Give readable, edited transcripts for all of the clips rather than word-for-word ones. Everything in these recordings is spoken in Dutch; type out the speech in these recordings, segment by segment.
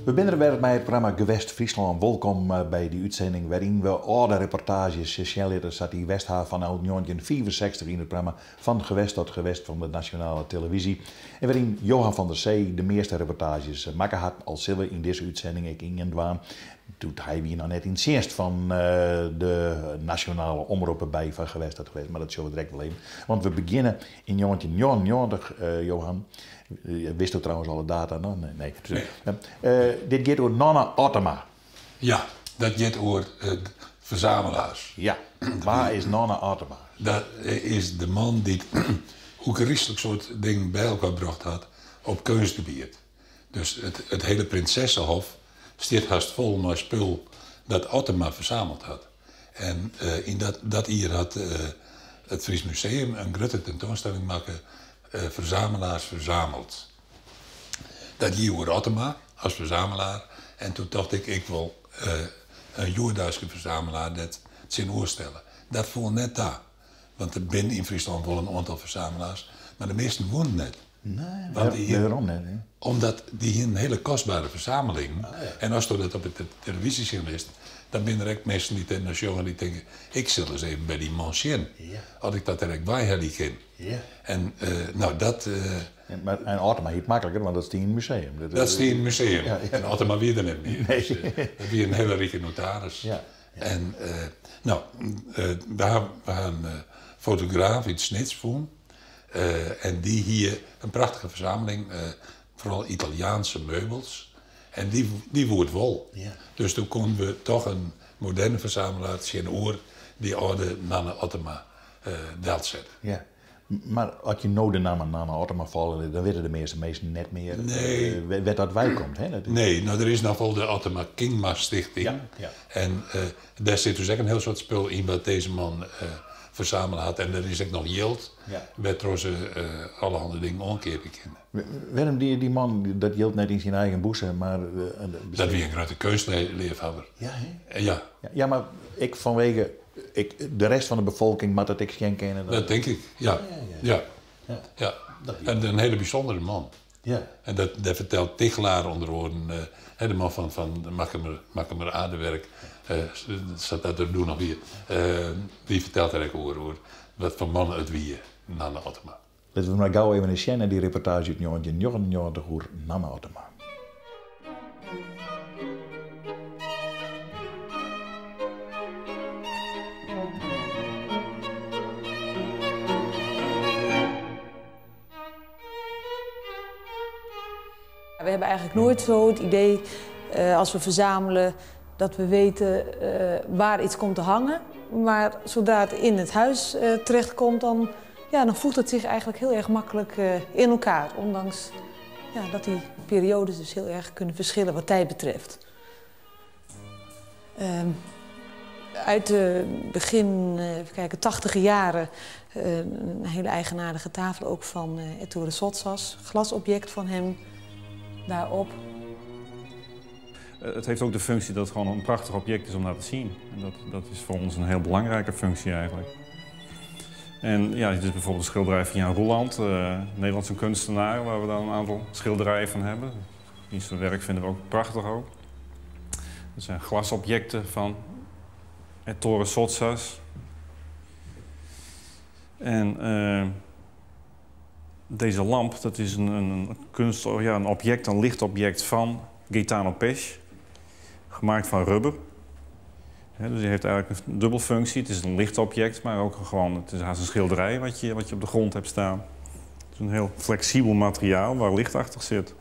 We zijn er weer bij het programma Gewest Friesland. Welkom bij die uitzending waarin we oude reportages snel zat die Westhaven van 1965 in het programma Van Gewest tot Gewest van de Nationale Televisie. En waarin Johan van der Zee de meeste reportages maken had, als zullen we in deze uitzending ik in Dwaan. Doet hij weer nog net in het eerst van de nationale omroepen bij Van Gewest tot Gewest. Maar dat zullen we direct wel even. Want we beginnen in 1999, Johan. Je wist ook trouwens alle data, no? Nee. Dit gaat over Nonna Ottema. Ja, dat gaat over verzamelaars. Ja, waar is Nonna Ottema? Dat is de man die Oekaristelijk soort dingen bij elkaar gebracht had op kunstgebied. Dus het hele Prinsessenhof stiert haast vol met spul dat Ottema verzameld had. En in dat hier had het Fries Museum een grote tentoonstelling maken. Verzamelaars verzameld. Dat hier over Ottema als verzamelaar. En toen dacht ik wil een Joerduitse verzamelaar dat zijn oorstellen. Dat voel net daar. Want er binnen in Friesland wel een aantal verzamelaars, maar de meesten woonden net. Nee, waarom net? Omdat die hier een hele kostbare verzameling. Oh, ja. En als je dat op de televisie zien leest, dan zijn er ook mensen die in de show die denken, ik zit eens even bij die manchen. Ja. Als ik dat direct bij heb, Ja. En nou dat... En Ottema heet makkelijker, want dat is die in het museum. Dat is die in het museum. Ja. En Ottema weer er net niet. Nee. Dus, dat weer een hele rieke notaris. Ja. Ja. En we hebben een fotograaf in het Snits voelen. En die hier een prachtige verzameling, vooral Italiaanse meubels. En die wordt wel. Ja. Dus toen konden we toch een moderne verzamelaar zien oor die oude Nonna Ottema delt zetten. Ja. Maar als je nou de naam Nonna Ottema vallen, dan weten de meeste mensen net meer waar dat wij komt. Hè? Dat is... Nee, nou er is nog wel de Ottema Kingma Stichting. Ja, ja. En daar zit dus ook een heel soort spul in wat deze man verzameld had. En er is ook nog Yield, Ja. waar ze allerhande dingen omkepen kennen. Waarom die man, dat hield net in zijn eigen boezem, maar... Dat weer een grote keusleefhebber. Ja, hè? Ja, Ja, maar ik vanwege... de rest van de bevolking moet dat ik geen kennen. dat denk ik. Ja. Ja. En een hele bijzondere man. Ja. En dat vertelt Tichelaar onder woorden, de man van Makkemer Aardewerk, staat dat er doen nog weer. Die vertelt er ook over wat voor mannen het wie Nonna Ottema. Laten we maar gauw even eens zien naar die reportage uit 1999 over Nonna Ottema. We hebben eigenlijk nooit zo het idee, als we verzamelen, dat we weten waar iets komt te hangen. Maar zodra het in het huis terechtkomt, dan voelt het zich eigenlijk heel erg makkelijk in elkaar. Ondanks dat die periodes dus heel erg kunnen verschillen wat tijd betreft. Uit de begin, even kijken, 80e jaren, een hele eigenaardige tafel ook van Ettore Sottsass, glasobject van hem. Daarop. Het heeft ook de functie dat het gewoon een prachtig object is om naar te zien. En dat is voor ons een heel belangrijke functie eigenlijk. En ja, dit is bijvoorbeeld een schilderij van Jan Roeland, Nederlandse kunstenaar, waar we dan een aantal schilderijen van hebben. Die zijn werk vinden we ook prachtig ook. Dat zijn glasobjecten van Ettore Sottsass. En deze lamp, dat is een object, een lichtobject van Gaetano Pesce, gemaakt van rubber. Dus die heeft eigenlijk een dubbelfunctie. Het is een lichtobject, maar ook gewoon, het is haast een schilderij wat je op de grond hebt staan. Het is een heel flexibel materiaal waar licht achter zit.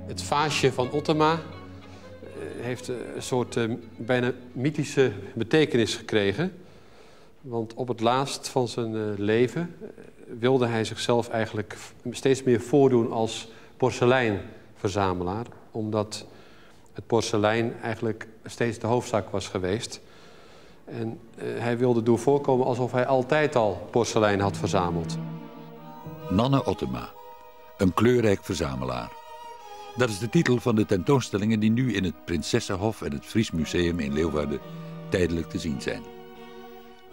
Het vaasje van Ottema heeft een soort bijna mythische betekenis gekregen. Want op het laatst van zijn leven wilde hij zichzelf eigenlijk steeds meer voordoen als porseleinverzamelaar. Omdat het porselein eigenlijk steeds de hoofdzaak was geweest. En hij wilde doen voorkomen alsof hij altijd al porselein had verzameld. Nanne Ottema, een kleurrijk verzamelaar. Dat is de titel van de tentoonstellingen die nu in het Prinsessenhof en het Fries Museum in Leeuwarden tijdelijk te zien zijn.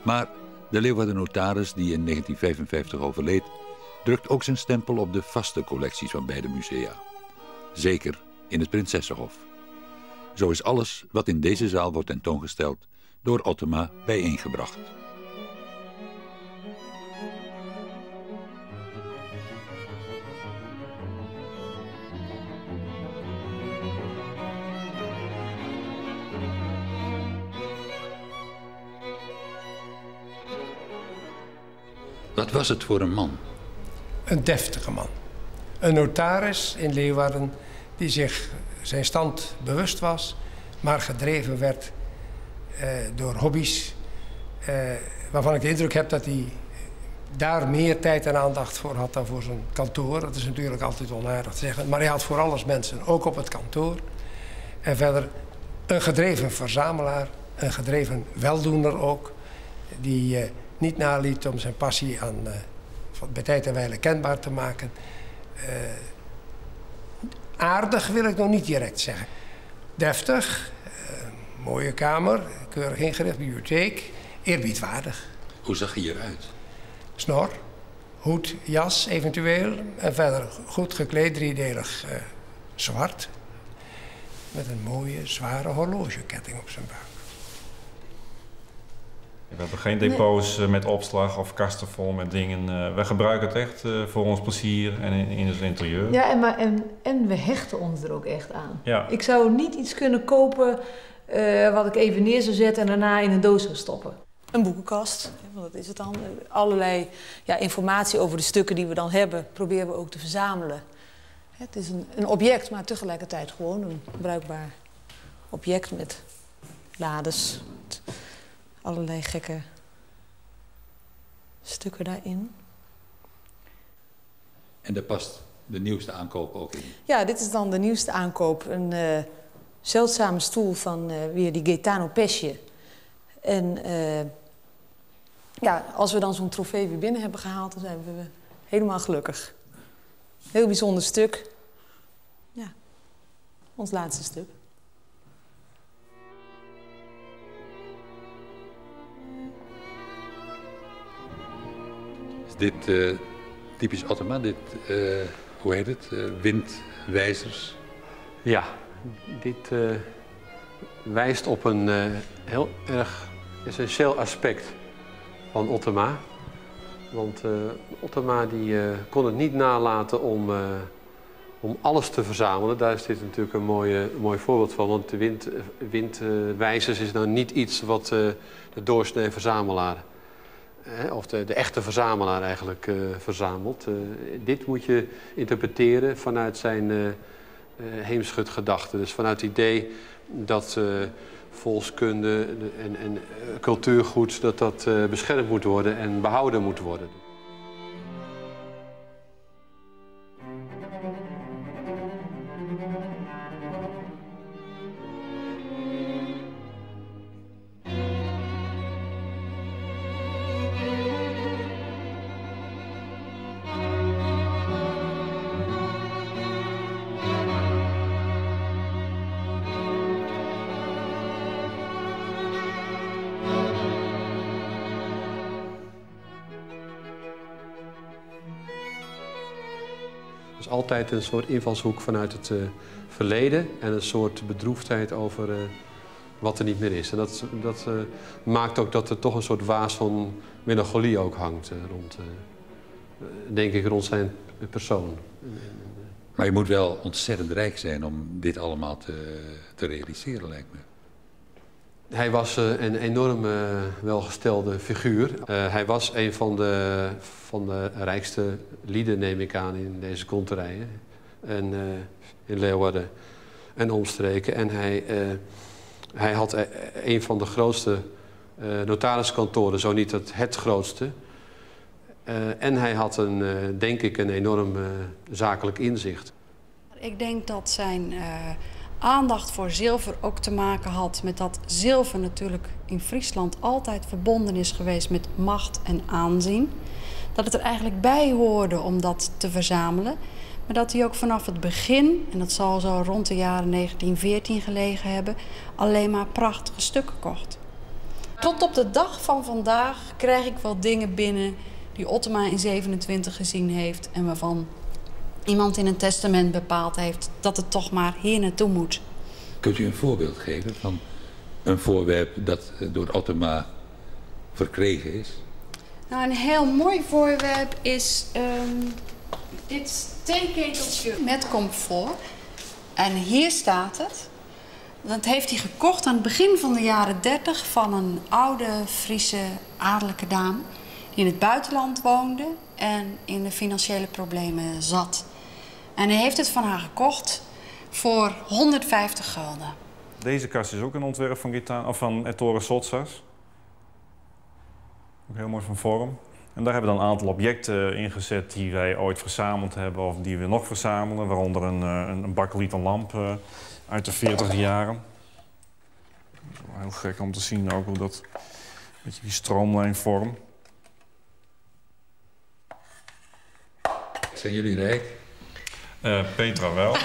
Maar de Leeuwarden notaris, die in 1955 overleed, drukt ook zijn stempel op de vaste collecties van beide musea. Zeker in het Prinsessenhof. Zo is alles wat in deze zaal wordt tentoongesteld door Ottema bijeengebracht. Wat was het voor een man? Een deftige man. Een notaris in Leeuwarden die zich zijn stand bewust was, maar gedreven werd door hobby's. Waarvan ik de indruk heb dat hij daar meer tijd en aandacht voor had dan voor zijn kantoor. Dat is natuurlijk altijd onaardig te zeggen. Maar hij had voor alles mensen, ook op het kantoor. En verder een gedreven verzamelaar, een gedreven weldoener ook. Die niet naliet om zijn passie bij tijd en wijle kenbaar te maken. Aardig wil ik nog niet direct zeggen. Deftig, mooie kamer, keurig ingericht, bibliotheek, eerbiedwaardig. Hoe zag hij eruit? Snor, hoed, jas eventueel en verder goed gekleed, driedelig zwart. Met een mooie, zware horlogeketting op zijn buik. We hebben geen depots met opslag of kasten vol met dingen. We gebruiken het echt voor ons plezier en in het interieur. Ja, en we hechten ons er ook echt aan. Ja. Ik zou niet iets kunnen kopen wat ik even neer zou zetten en daarna in een doos zou stoppen. Een boekenkast, want dat is het dan. Allerlei informatie over de stukken die we dan hebben, proberen we ook te verzamelen. Het is een object, maar tegelijkertijd gewoon een bruikbaar object met lades. Met allerlei gekke stukken daarin. En daar past de nieuwste aankoop ook in? Ja, dit is dan de nieuwste aankoop. Een zeldzame stoel van weer die Gaetano Pesce. En als we dan zo'n trofee weer binnen hebben gehaald, dan zijn we helemaal gelukkig. Heel bijzonder stuk. Ja, ons laatste stuk. Is dit typisch Ottema? Dit, hoe heet het? Windwijzers? Ja, dit wijst op een heel erg essentieel aspect van Ottema. Want Ottema die, kon het niet nalaten om alles te verzamelen. Daar is dit natuurlijk een mooi voorbeeld van. Want de windwijzers is nou niet iets wat de doorsnee verzamelaar, of de echte verzamelaar eigenlijk verzamelt. Dit moet je interpreteren vanuit zijn heemschutgedachte. Dus vanuit het idee dat volkskunde en cultuurgoed dat beschermd moet worden en behouden moet worden. Dus altijd een soort invalshoek vanuit het verleden en een soort bedroefdheid over wat er niet meer is. En dat maakt ook dat er toch een soort waas van melancholie ook hangt rond, denk ik, rond zijn persoon. Maar je moet wel ontzettend rijk zijn om dit allemaal te realiseren, lijkt me. Hij was een enorm welgestelde figuur. Hij was een van de rijkste lieden, neem ik aan, in deze konterijen. En in Leeuwarden en omstreken. En hij had een van de grootste notariskantoren, zo niet het grootste. En hij had denk ik een enorm zakelijk inzicht. Ik denk dat zijn aandacht voor zilver ook te maken had met dat zilver natuurlijk in Friesland altijd verbonden is geweest met macht en aanzien. dat het er eigenlijk bij hoorde om dat te verzamelen. Maar dat hij ook vanaf het begin, en dat zal zo rond de jaren 1914 gelegen hebben, alleen maar prachtige stukken kocht. Tot op de dag van vandaag krijg ik wel dingen binnen die Ottema in 27 gezien heeft en waarvan iemand in een testament bepaald heeft dat het toch maar hier naartoe moet. Kunt u een voorbeeld geven van een voorwerp dat door Ottema verkregen is? Nou, een heel mooi voorwerp is dit theeketeltje met komfoor. En hier staat het. Dat heeft hij gekocht aan het begin van de jaren 30 van een oude Friese adellijke dame die in het buitenland woonde en in de financiële problemen zat. En hij heeft het van haar gekocht voor 150 gulden. Deze kast is ook een ontwerp van Ettore Sottsass. Ook heel mooi van vorm. En daar hebben we dan een aantal objecten ingezet die wij ooit verzameld hebben of die we nog verzamelen. Waaronder een bakkelieten lamp uit de 40 jaren. Heel gek om te zien ook hoe dat, beetje die stroomlijnvorm. Zijn jullie rijk? Petra wel.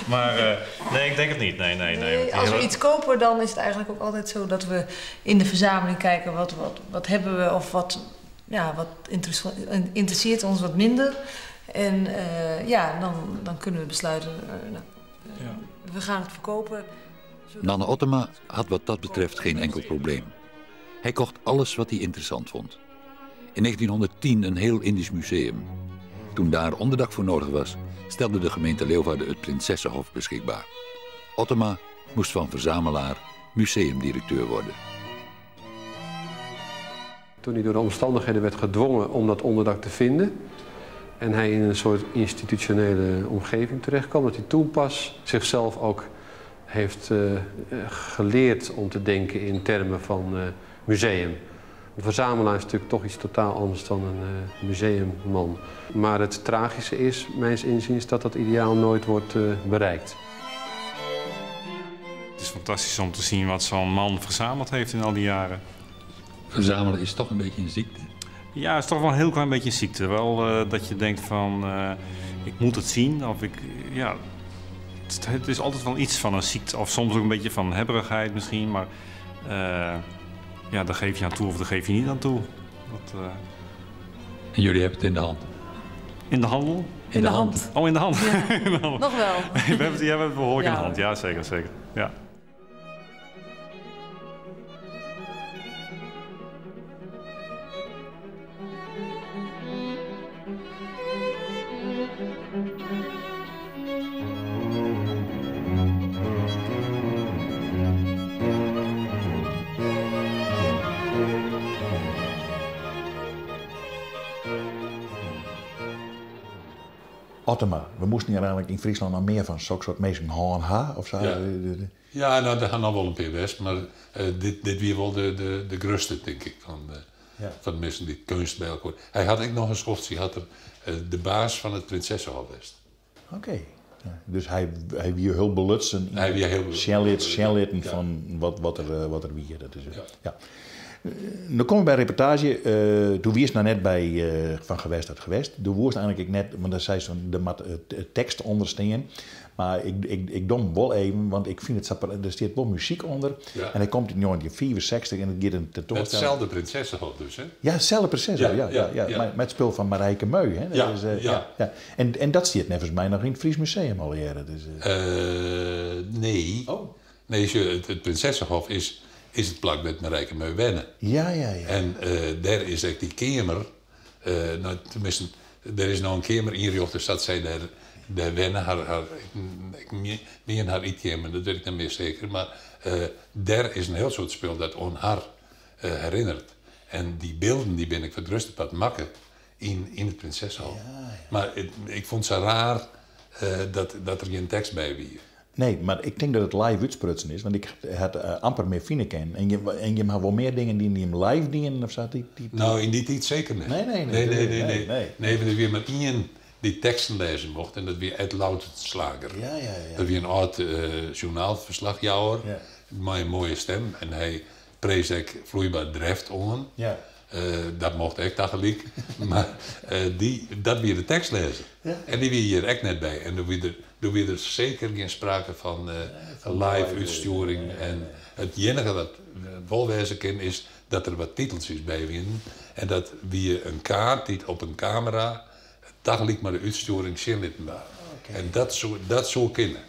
Maar nee, ik denk het niet. Nee. Als we iets kopen, dan is het eigenlijk ook altijd zo dat we in de verzameling kijken wat hebben we of wat interesseert ons wat minder. En dan kunnen we besluiten, we gaan het verkopen. Nanne Ottema had wat dat betreft geen enkel probleem. Hij kocht alles wat hij interessant vond. In 1910 een heel Indisch museum. Toen daar onderdak voor nodig was, stelde de gemeente Leeuwarden het Prinsessenhof beschikbaar. Ottema moest van verzamelaar museumdirecteur worden. Toen hij door de omstandigheden werd gedwongen om dat onderdak te vinden en hij in een soort institutionele omgeving terechtkwam, dat hij toen pas zichzelf ook heeft geleerd om te denken in termen van museum. Een verzamelaar is natuurlijk toch iets totaal anders dan een museumman. Maar het tragische is, mijns inziens, dat dat ideaal nooit wordt bereikt. Het is fantastisch om te zien wat zo'n man verzameld heeft in al die jaren. Verzamelen is toch een beetje een ziekte? Ja, het is toch wel een heel klein beetje een ziekte. Wel dat je denkt van, ik moet het zien. Of het is altijd wel iets van een ziekte. Of soms ook een beetje van hebberigheid misschien. Maar daar geef je aan toe of daar geef je niet aan toe. En jullie hebben het in de hand? In de handel? In de hand. Oh, in de hand. Ja. In de hand. Nog wel. We hebben het behoorlijk in de hand. Ja, zeker. Ja. Ottema, we moesten hier eigenlijk in Friesland nog meer van zo'n soort mensen gaan of zo. Ja, nou, daar gaan nog wel een paar best, maar dit weer wel de grootste, denk ik, van de mensen die kunst bij elkaar. Hij had ook nog een schoft, hij had er de baas van het Prinsessenhof best. Oké. Ja, dus hij wie heel belutsen in shenlitten van wat er wie. Dat is ja. Dan kom ik bij een reportage. Toen wist nou net bij Van Gewest dat Gewest. Toen woest eigenlijk net, want daar zei ze de tekst ondersteen. Maar ik dom wel even, want ik vind het er staat wel muziek onder. Ja. En hij komt in 1964 en het gaat een tentoonstelling. Hetzelfde Prinsessenhof dus, hè? Ja, hetzelfde Prinsessenhof, ja. Maar met spul van Marijke Meu, hè? Dat is, En dat staat volgens mij nog in het Fries Museum al eerder. Dus, nee. Oh. Nee, het Prinsessenhof is het plak met Marijke Meu wennen. Ja. En daar is echt die kamer, tenminste, er is nog een kamer ingericht, dus dat zij daar wennen, ik meen haar iets, dat weet ik niet meer zeker, maar daar is een heel soort spul dat aan haar herinnert. En die beelden die ben ik voor het rustpad maken in het Prinsessenhof. Ja. Maar ik vond het zo raar dat er geen tekst bij was. Nee, maar ik denk dat het live uitsprutsen is, want ik had amper meer vinden ken. En je mag wel meer dingen die hem live dienen of zo. Nou, in die tijd zeker niet. Nee. Nee, want er weer maar één die teksten lezen mocht en dat weer Ed Lauterslager. Ja. Dat weer een oud journaalverslagjouwer met een mooie stem en hij prees ik vloeibaar dreft on. Ja. Dat mocht ik tegelijk. Maar dat wie de tekst lezen. Ja. En die wie hier echt net bij. En toen wie er zeker geen sprake van live uitsturing. En het enige dat wel wezen kan is dat er wat titeltjes bij winnen. En dat wie een kaart die op een camera tegelijk maar de uitsturing zien lieten maken. Okay. En dat zou kunnen.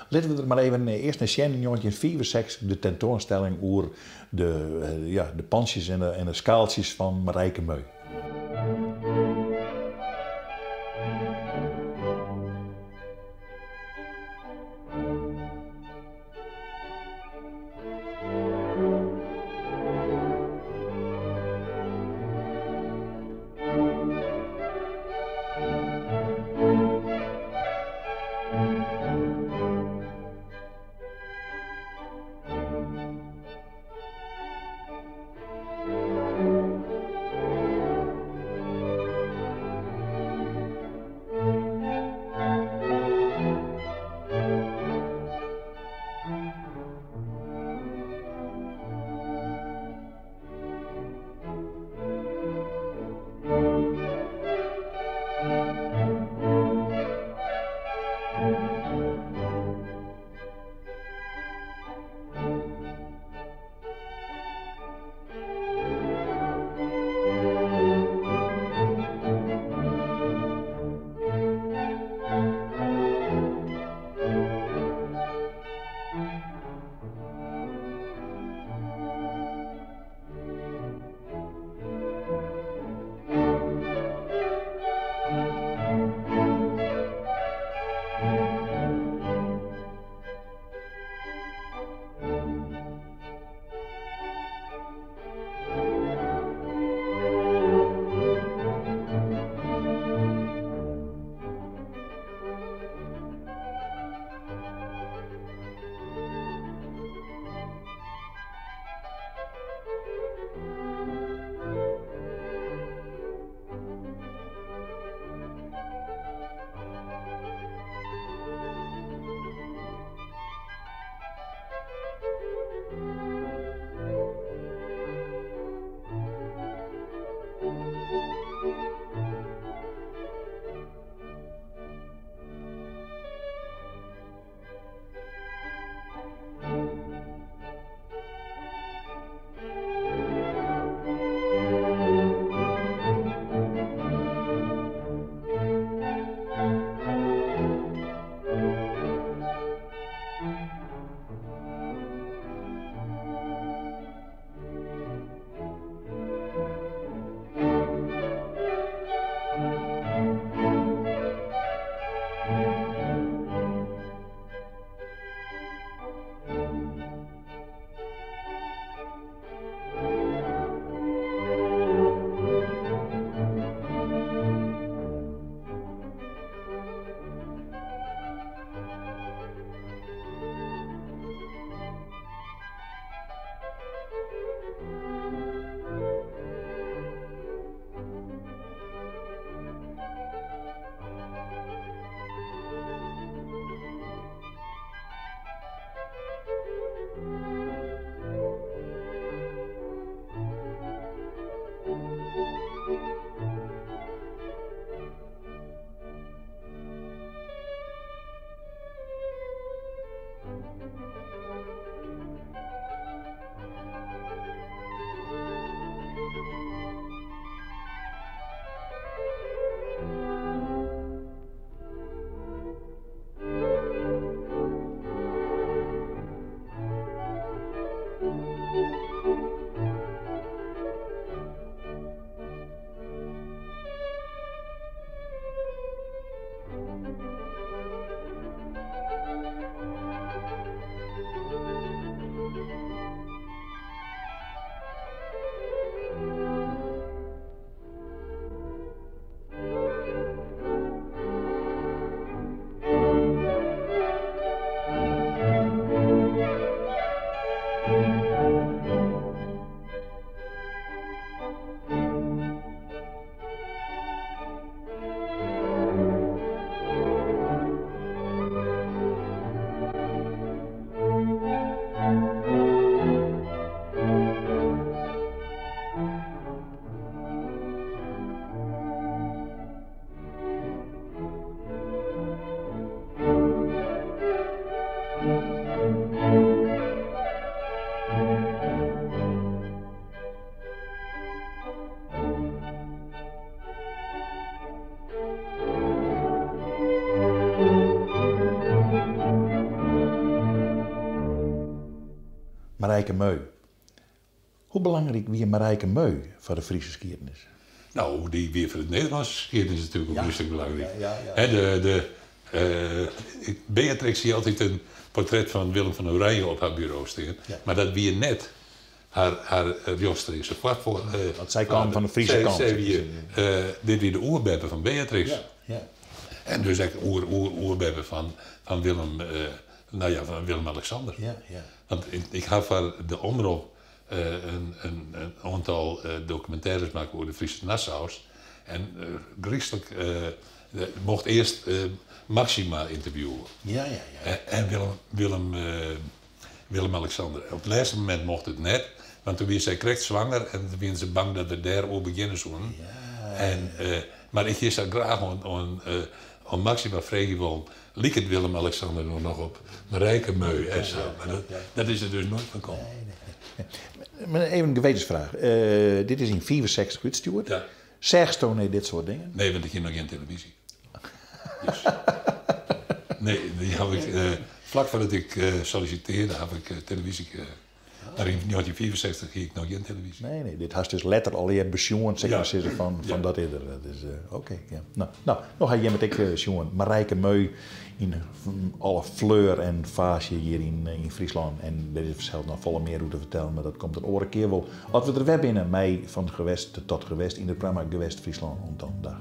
Laten we er maar even eerst naar zien in 1964 de tentoonstelling over de pansjes en de skaaltjes van Marijke Meu. Marijke Meu. Hoe belangrijk wie Marijke Meu voor de Friese geschiedenis? Nou, die weer voor het Nederlandse geschiedenis is natuurlijk ook een stuk belangrijk. Ja. Beatrix zie altijd een portret van Willem van Oranje op haar bureau staan. Ja. Maar dat weer net haar Jostreekse vlak voor. Want zij kwam van de Friese kant. Dit weer de oerbeppen van Beatrix. Ja. En dus echt oerbeppen van Willem, van Willem-Alexander. Ja. Want ik ga voor de omroep een aantal documentaires maken over de Friese Nassau's. En Grieselijk mocht eerst Maxima interviewen. Ja. En Willem-Alexander. Op het laatste moment mocht het net, want toen was zij correct zwanger en toen waren ze bang dat we daar over beginnen zouden. Maar ik is daar graag aan Maxima vragen wil, liek het Willem-Alexander nog op Marijke Meu en zo. Maar dat is er dus nooit van komen. Maar even een gewetensvraag. Dit is in 64 uitgestuurd. Ja. Zeg je nee dit soort dingen? Nee, want ik heb nog geen televisie. Dus, nee, die heb ik, vlak voordat ik solliciteerde, heb ik televisie. Maar in 1964 ging ik nog geen televisie. Nee, dit had dus letterlijk al je besjoen, zeg maar, van dat eerder. Dus, oké. Nou, nog ga je met ik jongen, Marijke Meu in alle fleur en fase hier in Friesland. En er is nog volle meer hoe te vertellen, maar dat komt een andere keer wel. Als we er weer binnen, mij van gewest tot gewest in het programma Gewest Friesland om dan dag.